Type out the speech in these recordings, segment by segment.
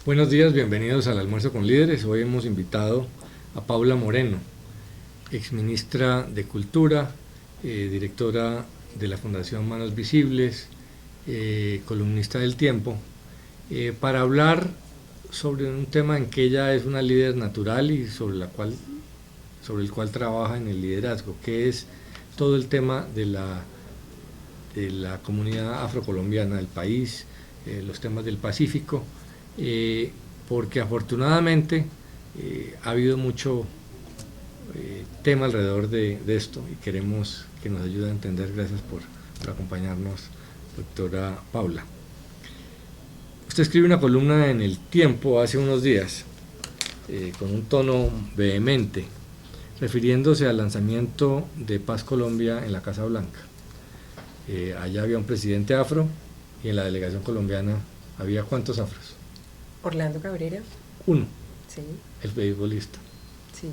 Buenos días, bienvenidos al Almuerzo con Líderes. Hoy hemos invitado a Paula Moreno, exministra de Cultura, directora de la Fundación Manos Visibles, columnista del Tiempo, para hablar sobre un tema en que ella es una líder natural y sobre el cual trabaja en el liderazgo, que es todo el tema de la comunidad afrocolombiana del país, los temas del Pacífico, porque afortunadamente ha habido mucho tema alrededor de esto y queremos que nos ayude a entender. Gracias por acompañarnos, doctora Paula. Usted escribe una columna en El Tiempo hace unos días con un tono vehemente, refiriéndose al lanzamiento de Paz Colombia en la Casa Blanca. Allá había un presidente afro y en la delegación colombiana había ¿cuántos afros? Orlando Cabrera. Uno, Sí, el beisbolista. sí.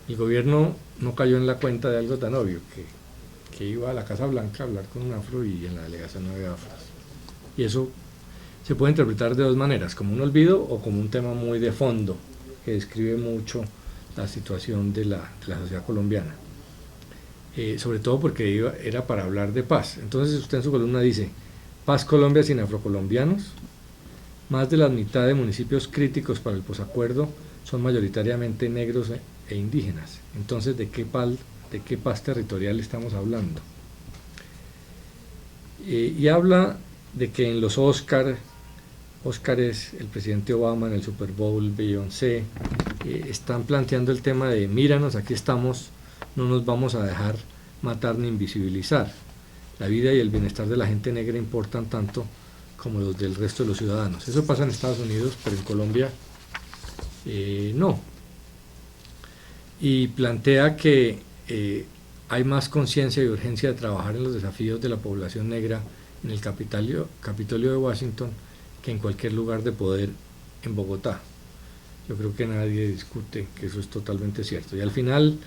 El gobierno no cayó en la cuenta de algo tan obvio, que iba a la Casa Blanca a hablar con un afro y en la delegación no había afros. Y eso se puede interpretar de dos maneras, como un olvido o como un tema muy de fondo, que describe mucho la situación de la sociedad colombiana. Sobre todo porque era para hablar de paz. Entonces usted en su columna dice: Paz Colombia sin afrocolombianos. Más de la mitad de municipios críticos para el posacuerdo son mayoritariamente negros e indígenas. Entonces, ¿de qué paz territorial estamos hablando? Y habla de que en los Óscares, el presidente Obama, en el Super Bowl, Beyoncé, están planteando el tema de míranos, aquí estamos, no nos vamos a dejar matar ni invisibilizar. La vida y el bienestar de la gente negra importan tanto como los del resto de los ciudadanos. Eso pasa en Estados Unidos, pero en Colombia no. Y plantea que hay más conciencia y urgencia de trabajar en los desafíos de la población negra en el Capitolio de Washington que en cualquier lugar de poder en Bogotá. Yo creo que nadie discute que eso es totalmente cierto. Y al final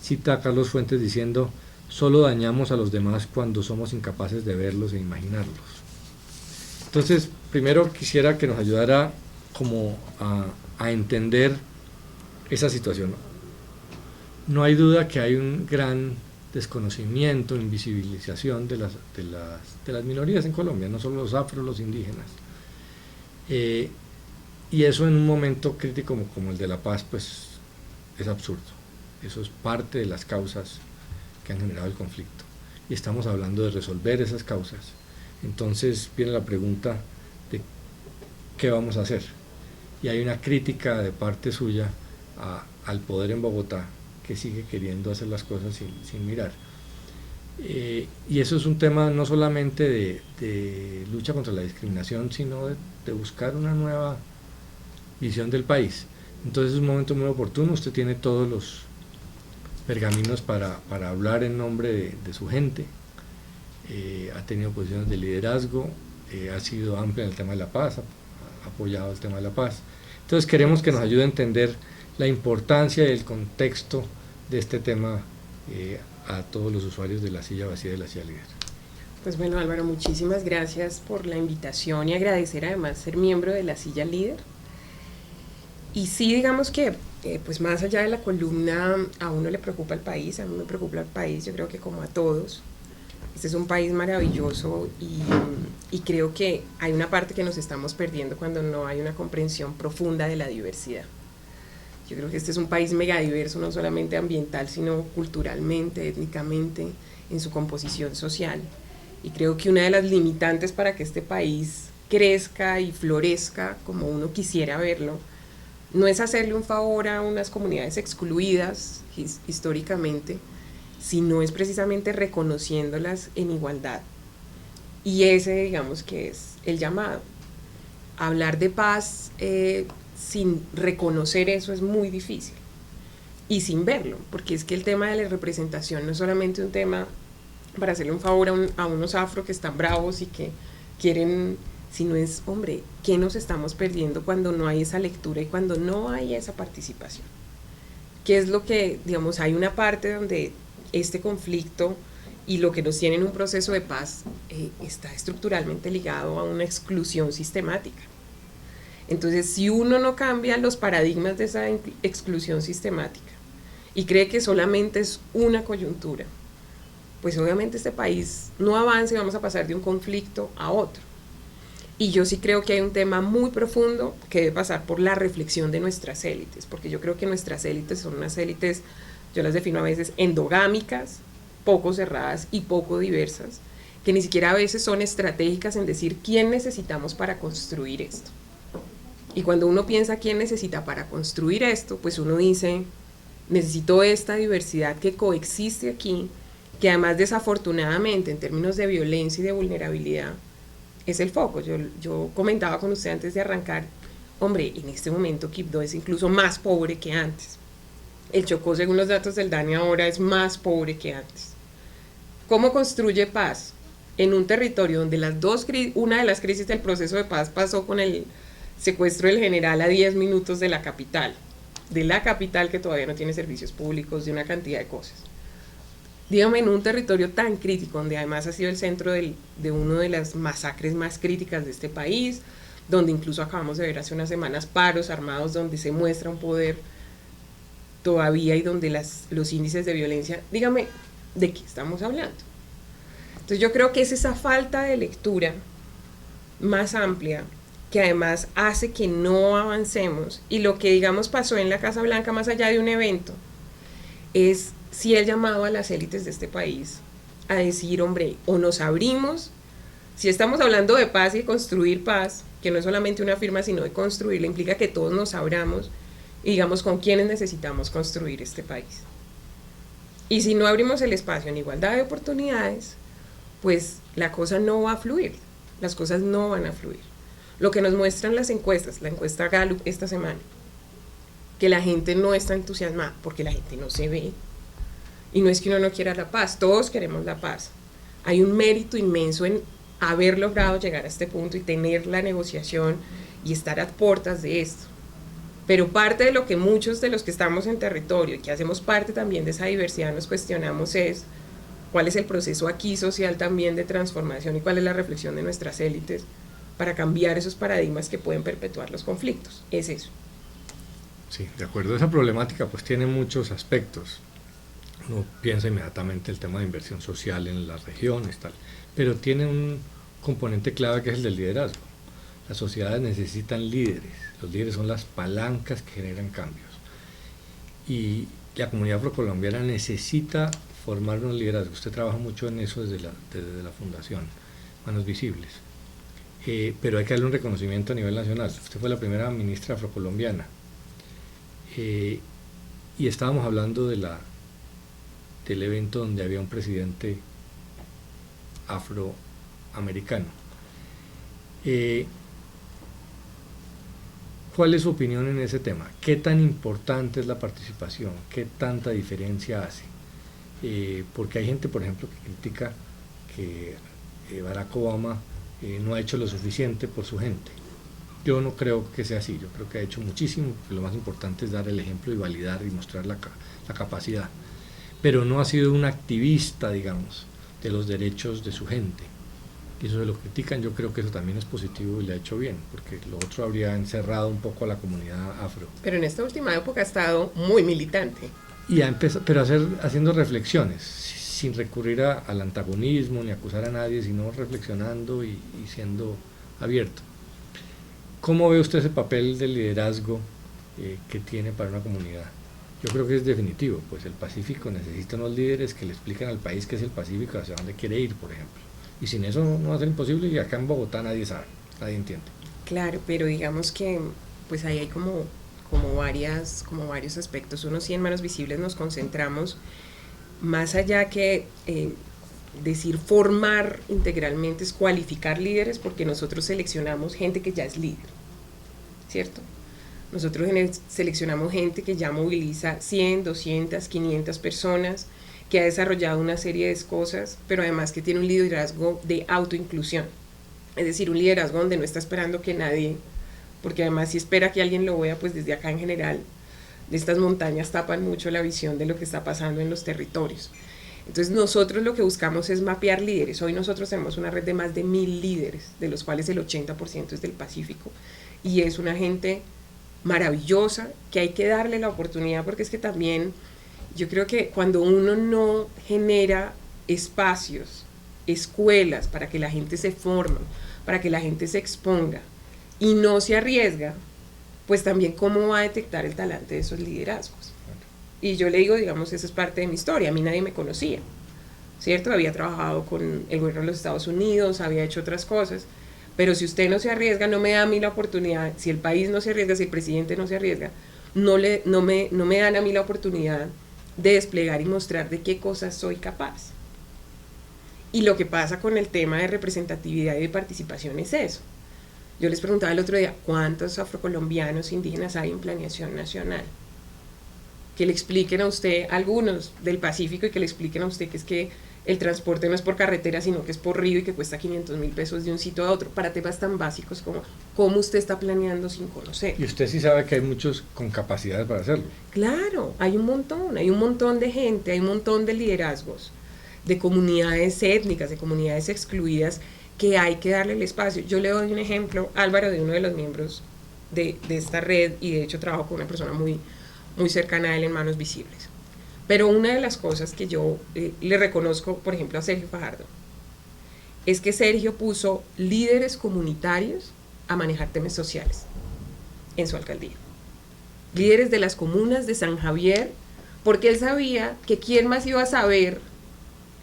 cita a Carlos Fuentes diciendo: solo dañamos a los demás cuando somos incapaces de verlos e imaginarlos. Entonces, primero quisiera que nos ayudara como a entender esa situación. No hay duda que hay un gran desconocimiento, invisibilización de las minorías en Colombia, no solo los afros, los indígenas. Y eso en un momento crítico como el de la paz, pues es absurdo. Eso es parte de las causas que han generado el conflicto. Y estamos hablando de resolver esas causas. Entonces viene la pregunta de qué vamos a hacer. Y hay una crítica de parte suya al poder en Bogotá, que sigue queriendo hacer las cosas sin mirar. Y eso es un tema no solamente de lucha contra la discriminación, sino de buscar una nueva visión del país. Entonces es un momento muy oportuno. Usted tiene todos los pergaminos para hablar en nombre de su gente. Ha tenido posiciones de liderazgo, ha sido amplio en el tema de la paz, ha apoyado el tema de la paz. Entonces queremos que nos ayude a entender la importancia y el contexto de este tema a todos los usuarios de la silla vacía de la silla líder. Pues bueno, Álvaro, muchísimas gracias por la invitación y agradecer además ser miembro de la silla líder. Y sí, digamos que pues más allá de la columna, a uno le preocupa el país, a mí me preocupa el país, yo creo que como a todos. Este es un país maravilloso y creo que hay una parte que nos estamos perdiendo cuando no hay una comprensión profunda de la diversidad. Yo creo que este es un país megadiverso, no solamente ambiental, sino culturalmente, étnicamente, en su composición social. Y creo que una de las limitantes para que este país crezca y florezca como uno quisiera verlo, no es hacerle un favor a unas comunidades excluidas históricamente, sino es precisamente reconociéndolas en igualdad. Y ese, digamos, que es el llamado. Hablar de paz sin reconocer eso es muy difícil. Y sin verlo, porque es que el tema de la representación no es solamente un tema para hacerle un favor a unos afro que están bravos y que quieren, sino es, hombre, ¿qué nos estamos perdiendo cuando no hay esa lectura y cuando no hay esa participación? ¿Qué es lo que, digamos, hay una parte donde este conflicto y lo que nos tiene en un proceso de paz está estructuralmente ligado a una exclusión sistemática? Entonces, si uno no cambia los paradigmas de esa exclusión sistemática y cree que solamente es una coyuntura, pues obviamente este país no avanza y vamos a pasar de un conflicto a otro. Y yo sí creo que hay un tema muy profundo que debe pasar por la reflexión de nuestras élites, porque yo creo que nuestras élites son unas élites, yo las defino a veces endogámicas, poco cerradas y poco diversas, que ni siquiera a veces son estratégicas en decir quién necesitamos para construir esto. Y cuando uno piensa quién necesita para construir esto, pues uno dice, necesito esta diversidad que coexiste aquí, que además desafortunadamente en términos de violencia y de vulnerabilidad es el foco. Yo comentaba con usted antes de arrancar, hombre, en este momento Quibdó es incluso más pobre que antes. El Chocó, según los datos del DANE ahora, es más pobre que antes. ¿Cómo construye paz en un territorio donde una de las crisis del proceso de paz pasó con el secuestro del general a 10 minutos de la capital que todavía no tiene servicios públicos, de una cantidad de cosas? Dígame, en un territorio tan crítico, donde además ha sido el centro de una de las masacres más críticas de este país, donde incluso acabamos de ver hace unas semanas paros armados donde se muestra un poder todavía y donde los índices de violencia, dígame, ¿de qué estamos hablando? Entonces yo creo que es esa falta de lectura más amplia que además hace que no avancemos, y lo que digamos pasó en la Casa Blanca más allá de un evento es si el llamado a las élites de este país a decir, hombre, o nos abrimos, si estamos hablando de paz y de construir paz, que no es solamente una firma sino de construirla, implica que todos nos abramos y digamos con quiénes necesitamos construir este país. Y si no abrimos el espacio en igualdad de oportunidades, pues la cosa no va a fluir, las cosas no van a fluir. Lo que nos muestran las encuestas, la encuesta Gallup esta semana, que la gente no está entusiasmada porque la gente no se ve. Y no es que uno no quiera la paz, todos queremos la paz. Hay un mérito inmenso en haber logrado llegar a este punto y tener la negociación y estar a puertas de esto. Pero parte de lo que muchos de los que estamos en territorio y que hacemos parte también de esa diversidad nos cuestionamos es cuál es el proceso aquí social también de transformación y cuál es la reflexión de nuestras élites para cambiar esos paradigmas que pueden perpetuar los conflictos. Es eso. Sí, de acuerdo. Esa problemática pues tiene muchos aspectos. Uno piensa inmediatamente el tema de inversión social en las regiones, tal, pero tiene un componente clave que es el del liderazgo. Las sociedades necesitan líderes. Los líderes son las palancas que generan cambios. Y la comunidad afrocolombiana necesita formar un liderazgo. Usted trabaja mucho en eso desde la Fundación Manos Visibles. Pero hay que darle un reconocimiento a nivel nacional. Usted fue la primera ministra afrocolombiana. Y estábamos hablando del evento donde había un presidente afroamericano. ¿Cuál es su opinión en ese tema? ¿Qué tan importante es la participación? ¿Qué tanta diferencia hace? Porque hay gente, por ejemplo, que critica que Barack Obama no ha hecho lo suficiente por su gente. Yo no creo que sea así, yo creo que ha hecho muchísimo, lo más importante es dar el ejemplo y validar y mostrar la capacidad. Pero no ha sido un activista, digamos, de los derechos de su gente. Y eso se lo critican, yo creo que eso también es positivo y le ha hecho bien, porque lo otro habría encerrado un poco a la comunidad afro. Pero en esta última época ha estado muy militante. Y ha empezado, pero haciendo reflexiones, sin recurrir al antagonismo ni acusar a nadie, sino reflexionando y siendo abierto. ¿Cómo ve usted ese papel de liderazgo que tiene para una comunidad? Yo creo que es definitivo, pues el Pacífico necesita unos líderes que le expliquen al país qué es el Pacífico, hacia dónde quiere ir, por ejemplo. Y sin eso no va a ser imposible, y acá en Bogotá nadie sabe, nadie entiende. Claro, pero digamos que pues ahí hay como varios aspectos. Uno sí en Manos Visibles nos concentramos más allá que decir formar integralmente, es cualificar líderes, porque nosotros seleccionamos gente que ya es líder, ¿cierto? Nosotros seleccionamos gente que ya moviliza 100, 200, 500 personas, que ha desarrollado una serie de cosas, pero además que tiene un liderazgo de autoinclusión. Es decir, un liderazgo donde no está esperando que nadie, porque además si espera que alguien lo vea, pues desde acá en general, de estas montañas tapan mucho la visión de lo que está pasando en los territorios. Entonces nosotros lo que buscamos es mapear líderes. Hoy nosotros tenemos una red de más de 1000 líderes, de los cuales el 80% es del Pacífico, y es una gente maravillosa que hay que darle la oportunidad, porque es que también yo creo que cuando uno no genera espacios, escuelas para que la gente se forme, para que la gente se exponga y no se arriesga, pues también cómo va a detectar el talante de esos liderazgos. Y yo le digo, digamos, esa es parte de mi historia. A mí nadie me conocía, ¿cierto? Había trabajado con el gobierno de los Estados Unidos, había hecho otras cosas, pero si usted no se arriesga, no me da a mí la oportunidad, si el país no se arriesga, si el presidente no se arriesga, no me dan a mí la oportunidad de desplegar y mostrar de qué cosas soy capaz. Y lo que pasa con el tema de representatividad y de participación es eso. Yo les preguntaba el otro día, ¿cuántos afrocolombianos indígenas hay en planeación nacional? Que le expliquen a usted, algunos del Pacífico, y que le expliquen a usted que es que el transporte no es por carretera, sino que es por río y que cuesta 500.000 pesos de un sitio a otro, para temas tan básicos como cómo usted está planeando sin conocer. Y usted sí sabe que hay muchos con capacidades para hacerlo. Claro, hay un montón de gente, hay un montón de liderazgos, de comunidades étnicas, de comunidades excluidas, que hay que darle el espacio. Yo le doy un ejemplo, Álvaro, de uno de los miembros de esta red, y de hecho trabajo con una persona muy cercana a él en Manos Visibles. Pero una de las cosas que yo le reconozco, por ejemplo, a Sergio Fajardo, es que Sergio puso líderes comunitarios a manejar temas sociales en su alcaldía. Líderes de las comunas de San Javier, porque él sabía que quién más iba a saber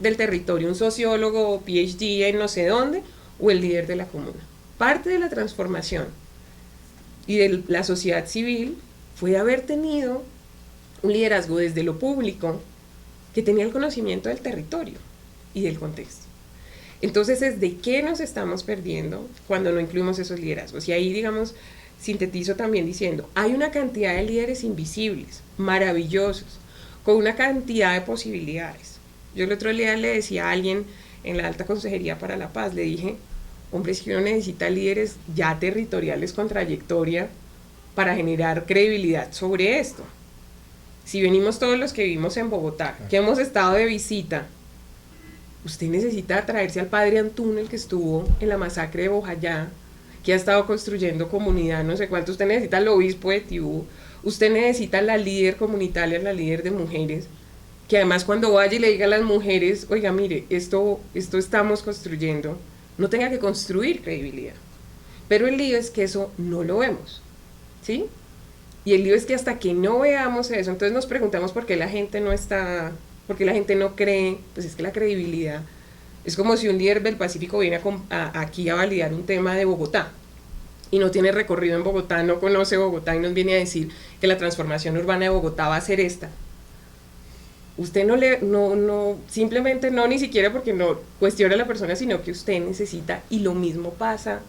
del territorio, un sociólogo, PhD en no sé dónde, o el líder de la comuna. Parte de la transformación y de la sociedad civil fue haber tenido un liderazgo desde lo público que tenía el conocimiento del territorio y del contexto. Entonces, ¿es de qué nos estamos perdiendo cuando no incluimos esos liderazgos? Y ahí, digamos, sintetizo también diciendo, hay una cantidad de líderes invisibles, maravillosos, con una cantidad de posibilidades. Yo el otro día le decía a alguien en la Alta Consejería para la Paz, le dije, hombre, es que uno necesita líderes ya territoriales con trayectoria para generar credibilidad sobre esto. Si venimos todos los que vivimos en Bogotá, que hemos estado de visita, usted necesita traerse al padre Antún, el que estuvo en la masacre de Bojayá, que ha estado construyendo comunidad, no sé cuánto. Usted necesita al obispo de Tibú, usted necesita a la líder comunitaria, la líder de mujeres, que además cuando vaya y le diga a las mujeres, oiga, mire, esto estamos construyendo, no tenga que construir credibilidad. Pero el lío es que eso no lo vemos, ¿sí? Y el lío es que hasta que no veamos eso, entonces nos preguntamos por qué la gente no está, por qué la gente no cree. Pues es que la credibilidad es como si un líder del Pacífico viene aquí a validar un tema de Bogotá y no tiene recorrido en Bogotá, no conoce Bogotá y nos viene a decir que la transformación urbana de Bogotá va a ser esta. Usted simplemente no, ni siquiera porque no cuestiona a la persona, sino que usted necesita, y lo mismo pasa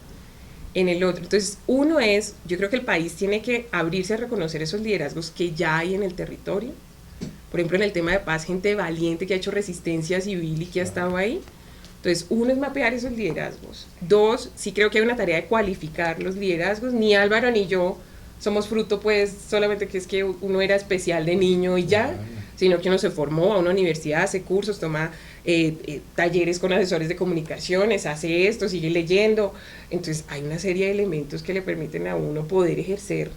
en el otro. Entonces, uno es, yo creo que el país tiene que abrirse a reconocer esos liderazgos que ya hay en el territorio. Por ejemplo, en el tema de paz, gente valiente que ha hecho resistencia civil y que ha estado ahí. Entonces, uno es mapear esos liderazgos. Dos, sí creo que hay una tarea de cualificar los liderazgos. Ni Álvaro ni yo somos fruto, pues, solamente que es que uno era especial de niño y ya, sino que uno se formó, a una universidad, hace cursos, toma talleres con asesores de comunicaciones, hace esto, sigue leyendo. Entonces hay una serie de elementos que le permiten a uno poder ejercer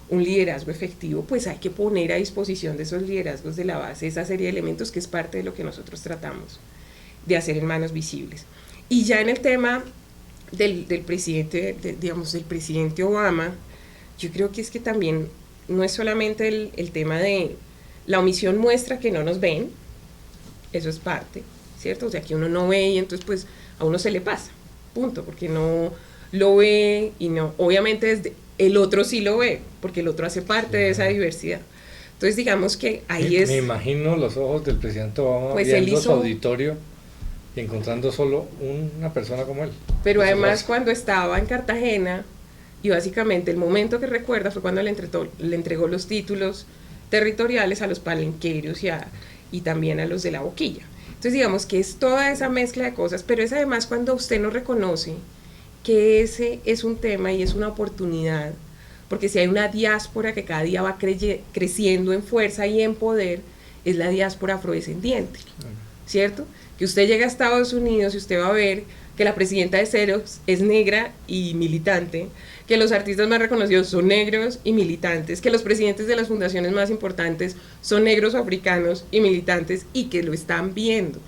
un liderazgo efectivo. Pues hay que poner a disposición de esos liderazgos de la base esa serie de elementos, que es parte de lo que nosotros tratamos de hacer en Manos Visibles. Y ya en el tema del presidente, del presidente Obama, yo creo que es que también no es solamente el tema de la omisión muestra que no nos ven, eso es parte, ¿cierto? O sea, que uno no ve y entonces pues a uno se le pasa, punto, porque no lo ve y no, obviamente el otro sí lo ve, porque el otro hace parte de esa diversidad. Entonces digamos que ahí Me imagino los ojos del presidente Obama pues viendo su auditorio y encontrando solo una persona como él. Pero además cuando estaba en Cartagena, y básicamente el momento que recuerda fue cuando le entregó los títulos territoriales a los palenqueros y también a los de la Boquilla. Entonces digamos que es toda esa mezcla de cosas, pero es además cuando usted no reconoce que ese es un tema y es una oportunidad, porque si hay una diáspora que cada día va creciendo en fuerza y en poder, es la diáspora afrodescendiente, ¿cierto? Que usted llega a Estados Unidos y usted va a ver que la presidenta de Xerox es negra y militante, que los artistas más reconocidos son negros y militantes, que los presidentes de las fundaciones más importantes son negros o africanos y militantes, y que lo están viendo,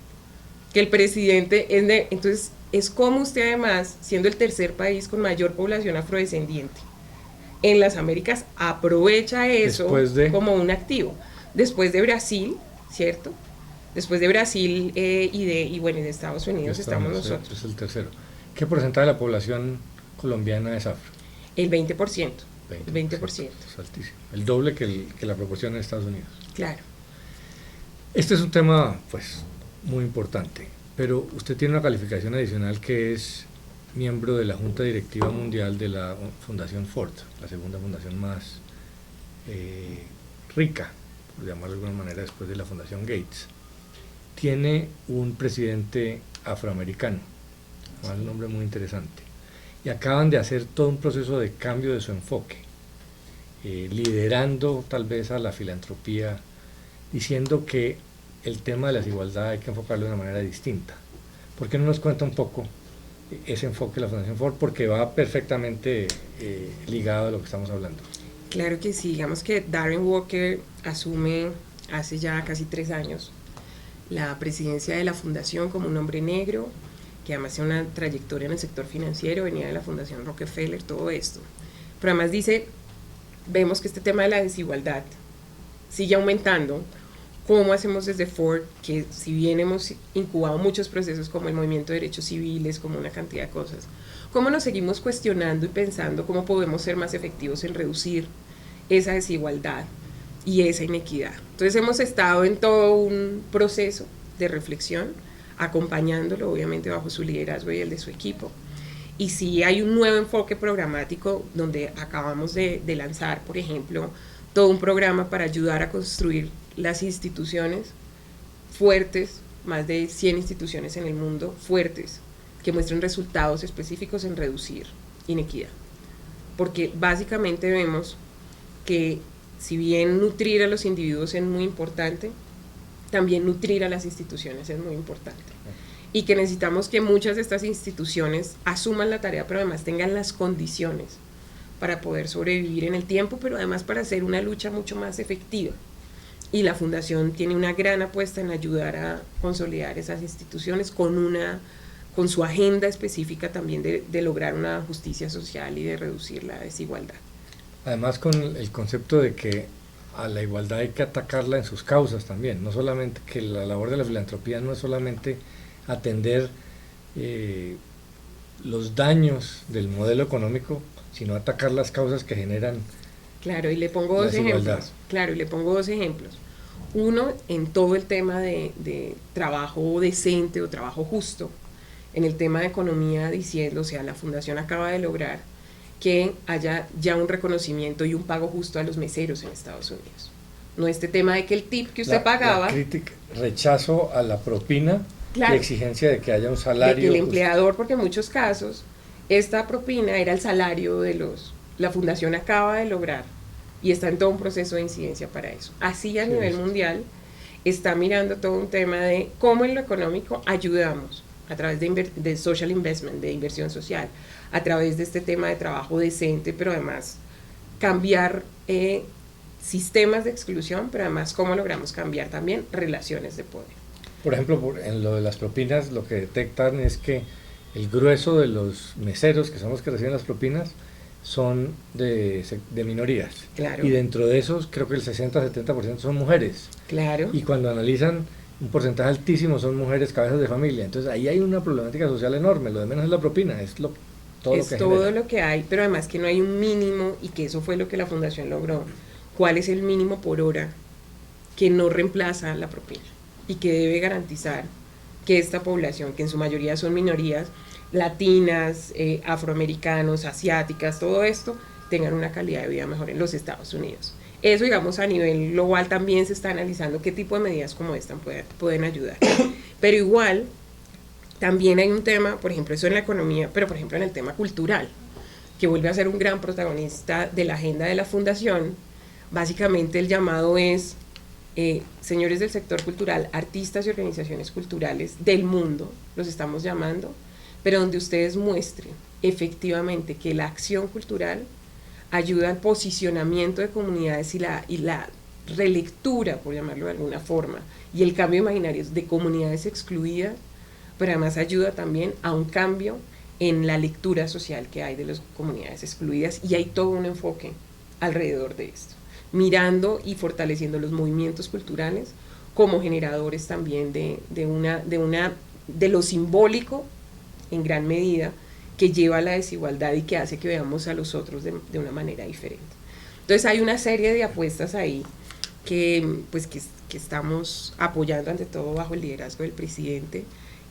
que el presidente es negro. Entonces es como usted, además, siendo el tercer país con mayor población afrodescendiente en las Américas, aprovecha eso como un activo. Después de Brasil, ¿cierto? Después de Brasil y de Estados Unidos estamos nosotros. Es el tercero. ¿Qué porcentaje de la población colombiana es afro? El 20%. El 20%. Es altísimo. El doble que la proporción en Estados Unidos. Claro. Este es un tema, pues, muy importante, pero usted tiene una calificación adicional que es miembro de la Junta Directiva Mundial de la Fundación Ford, la segunda fundación más rica, por llamarlo de alguna manera, después de la Fundación Gates. Tiene un presidente afroamericano, un nombre muy interesante, y acaban de hacer todo un proceso de cambio de su enfoque, liderando tal vez a la filantropía, diciendo que el tema de la desigualdad hay que enfocarlo de una manera distinta. ¿Por qué no nos cuenta un poco ese enfoque de la Fundación Ford? Porque va perfectamente ligado a lo que estamos hablando. Claro que sí, digamos que Darren Walker asume hace ya casi 3 años la presidencia de la fundación como un hombre negro, que además tiene una trayectoria en el sector financiero, venía de la Fundación Rockefeller, todo esto. Pero además dice, vemos que este tema de la desigualdad sigue aumentando. ¿Cómo hacemos desde Ford, que si bien hemos incubado muchos procesos como el movimiento de derechos civiles, como una cantidad de cosas, cómo nos seguimos cuestionando y pensando cómo podemos ser más efectivos en reducir esa desigualdad y esa inequidad? Entonces hemos estado en todo un proceso de reflexión, acompañándolo obviamente bajo su liderazgo y el de su equipo. Y sí hay un nuevo enfoque programático donde acabamos de lanzar, por ejemplo, todo un programa para ayudar a construir las instituciones fuertes, más de 100 instituciones en el mundo fuertes, que muestren resultados específicos en reducir inequidad. Porque básicamente vemos que si bien nutrir a los individuos es muy importante, también nutrir a las instituciones es muy importante. Y que necesitamos que muchas de estas instituciones asuman la tarea, pero además tengan las condiciones para poder sobrevivir en el tiempo, pero además para hacer una lucha mucho más efectiva. Y la Fundación tiene una gran apuesta en ayudar a consolidar esas instituciones con su agenda específica también de lograr una justicia social y de reducir la desigualdad. Además, con el concepto de que a la igualdad hay que atacarla en sus causas también, no solamente que la labor de la filantropía no es solamente atender los daños del modelo económico, sino atacar las causas que generan. Claro, y le pongo dos ejemplos. Claro, y le pongo 2 ejemplos. Uno, en todo el tema de trabajo decente o trabajo justo, en el tema de economía, diciendo, o sea, la Fundación acaba de lograr que haya ya un reconocimiento y un pago justo a los meseros en Estados Unidos. No este tema de que el tip que usted pagaba... Rechazo a la propina, claro, y exigencia de que haya un salario. De que el empleador, porque en muchos casos, esta propina era el salario de la Fundación acaba de lograr, y está en todo un proceso de incidencia para eso. Así a nivel mundial está mirando todo un tema de cómo en lo económico ayudamos a través de social investment, de inversión social, a través de este tema de trabajo decente, pero además cambiar sistemas de exclusión, pero además cómo logramos cambiar también relaciones de poder. Por ejemplo, en lo de las propinas, lo que detectan es que el grueso de los meseros, que son los que reciben las propinas, son de minorías. Claro. Y dentro de esos, creo que el 60-70% son mujeres. Claro. Y cuando analizan, un porcentaje altísimo son mujeres cabezas de familia. Entonces ahí hay una problemática social enorme. Lo de menos es la propina, es todo lo que hay, pero además que no hay un mínimo, y que eso fue lo que la Fundación logró. ¿Cuál es el mínimo por hora que no reemplaza la propina y que debe garantizar que esta población, que en su mayoría son minorías, latinas, afroamericanos, asiáticas, todo esto, tengan una calidad de vida mejor en los Estados Unidos? Eso, digamos, a nivel global también se está analizando qué tipo de medidas como esta pueden ayudar. Pero igual, también hay un tema, por ejemplo, eso en la economía, pero por ejemplo en el tema cultural, que vuelve a ser un gran protagonista de la agenda de la Fundación. Básicamente el llamado es señores del sector cultural, artistas y organizaciones culturales del mundo, los estamos llamando, pero donde ustedes muestren efectivamente que la acción cultural ayuda al posicionamiento de comunidades y la relectura, por llamarlo de alguna forma, y el cambio imaginario de comunidades excluidas, pero además ayuda también a un cambio en la lectura social que hay de las comunidades excluidas, y hay todo un enfoque alrededor de esto, mirando y fortaleciendo los movimientos culturales como generadores también de lo simbólico en gran medida, que lleva a la desigualdad y que hace que veamos a los otros de una manera diferente. Entonces hay una serie de apuestas ahí que estamos apoyando, ante todo bajo el liderazgo del presidente,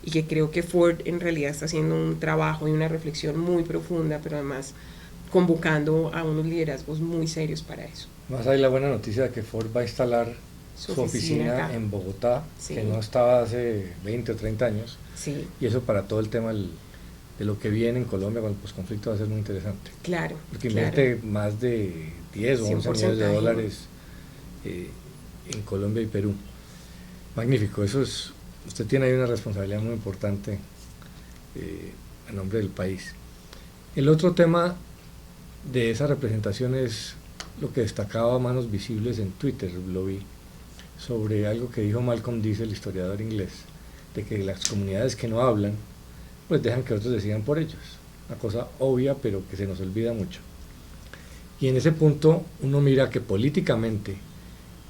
y que creo que Ford en realidad está haciendo un trabajo y una reflexión muy profunda, pero además convocando a unos liderazgos muy serios para eso. Más hay la buena noticia de que Ford va a instalar su oficina en Bogotá, sí, que no estaba hace 20 o 30 años, sí, y eso para todo el tema de lo que viene en Colombia con el posconflicto va a ser muy interesante. Claro. Porque invierte más de 10 o 11 millones de dólares en Colombia y Perú. Magnífico, eso es, usted tiene ahí una responsabilidad muy importante a nombre del país. El otro tema de esa representación es lo que destacaba Manos Visibles en Twitter, lo vi, sobre algo que dijo Malcolm Dice, el historiador inglés, de que las comunidades que no hablan, pues dejan que otros decidan por ellos. Una cosa obvia, pero que se nos olvida mucho. Y en ese punto uno mira que políticamente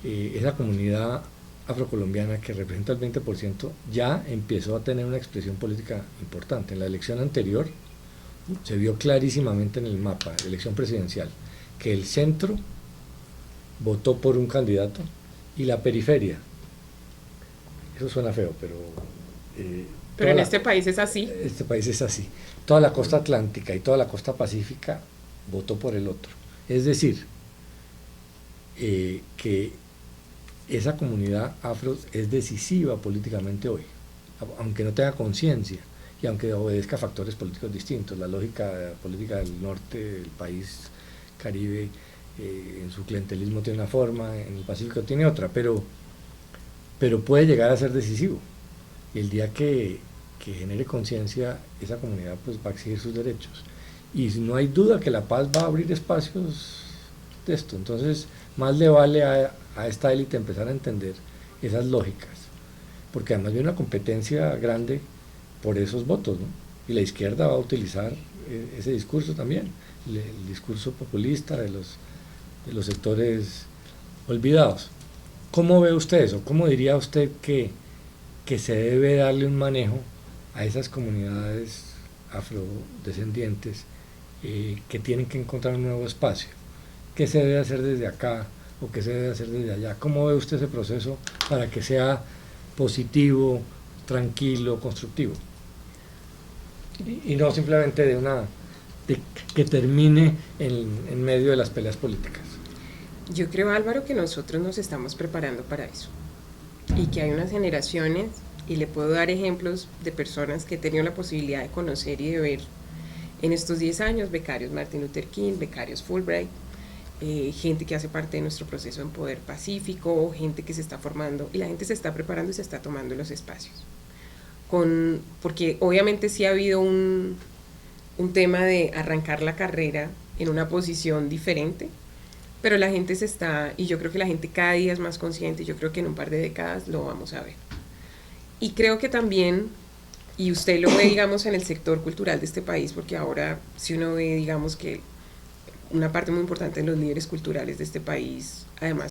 esa comunidad afrocolombiana, que representa el 20%, ya empezó a tener una expresión política importante. En la elección anterior se vio clarísimamente en el mapa, la elección presidencial, que el centro votó por un candidato y la periferia, eso suena feo, pero en este país es así. Este país es así. Toda la costa atlántica y toda la costa pacífica votó por el otro. Es decir, que esa comunidad afro es decisiva políticamente hoy, aunque no tenga conciencia y aunque obedezca a factores políticos distintos. La lógica política del norte del país caribe, en su clientelismo tiene una forma, en el Pacífico tiene otra, pero puede llegar a ser decisivo. Y el día que genere conciencia, esa comunidad pues va a exigir sus derechos. Y no hay duda que la paz va a abrir espacios de esto. Entonces, más le vale a esta élite empezar a entender esas lógicas. Porque además viene una competencia grande por esos votos, ¿no? Y la izquierda va a utilizar ese discurso también, el discurso populista de los sectores olvidados. ¿Cómo ve usted eso? ¿Cómo diría usted que se debe darle un manejo a esas comunidades afrodescendientes que tienen que encontrar un nuevo espacio? ¿Qué se debe hacer desde acá o qué se debe hacer desde allá? ¿Cómo ve usted ese proceso para que sea positivo, tranquilo, constructivo? Y no simplemente de que termine en medio de las peleas políticas. Yo creo, Álvaro, que nosotros nos estamos preparando para eso, y que hay unas generaciones, y le puedo dar ejemplos de personas que he tenido la posibilidad de conocer y de ver en estos 10 años, becarios Martin Luther King, becarios Fulbright, gente que hace parte de nuestro proceso en Poder Pacífico, gente que se está formando, y la gente se está preparando y se está tomando los espacios. Porque obviamente sí ha habido un tema de arrancar la carrera en una posición diferente, pero la gente y yo creo que la gente cada día es más consciente, y yo creo que en un par de décadas lo vamos a ver. Y creo que también, y usted lo ve, digamos, en el sector cultural de este país, porque ahora si uno ve, digamos, que una parte muy importante de los líderes culturales de este país, además